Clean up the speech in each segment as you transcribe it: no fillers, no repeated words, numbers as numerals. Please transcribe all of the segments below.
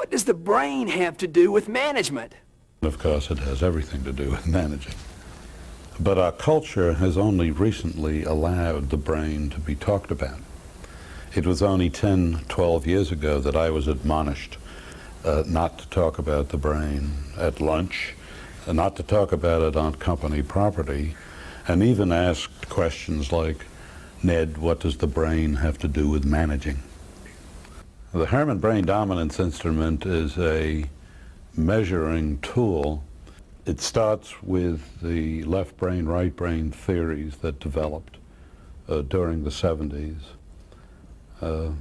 what does the brain have to do with management? Of course, it has everything to do with managing. But our culture has only recently allowed the brain to be talked about. It was only 10, 12 years ago that I was admonished not to talk about the brain at lunch, not to talk about it on company property, and even asked questions like, Ned, what does the brain have to do with managing? The Herrmann Brain Dominance Instrument is a measuring tool. It starts with the left brain, right brain theories that developed during the 70s,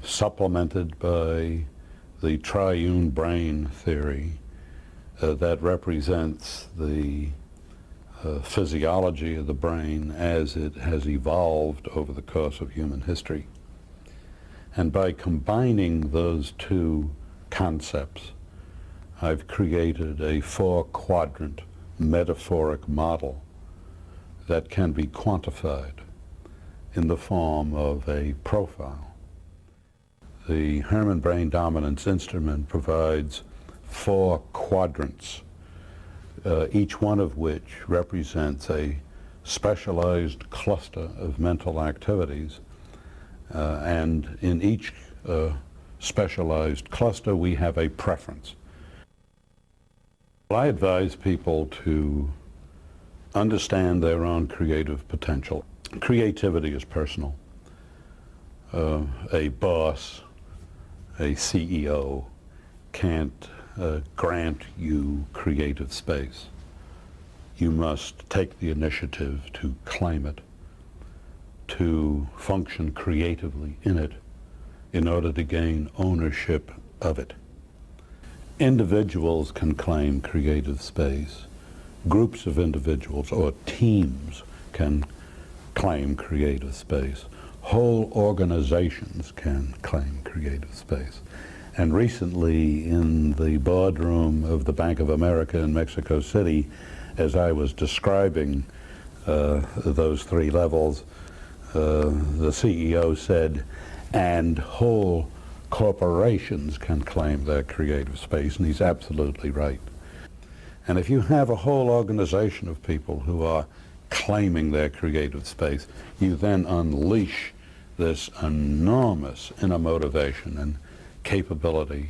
supplemented by the triune brain theory that represents the physiology of the brain as it has evolved over the course of human history. And by combining those two concepts, I've created a 4-quadrant metaphoric model that can be quantified in the form of a profile. The Herrmann Brain Dominance Instrument provides 4 quadrants, each one of which represents a specialized cluster of mental activities, and in each specialized cluster we have a preference. I advise people to understand their own creative potential. Creativity is personal. A boss, a CEO, can't grant you creative space. You must take the initiative to claim it, to function creatively in it, in order to gain ownership of it. Individuals can claim creative space. Groups of individuals or teams can claim creative space. Whole organizations can claim creative space. And recently in the boardroom of the Bank of America in Mexico City, as I was describing those 3 levels, the CEO said, and whole corporations can claim their creative space, and he's absolutely right. And if you have a whole organization of people who are claiming their creative space, you then unleash this enormous inner motivation and capability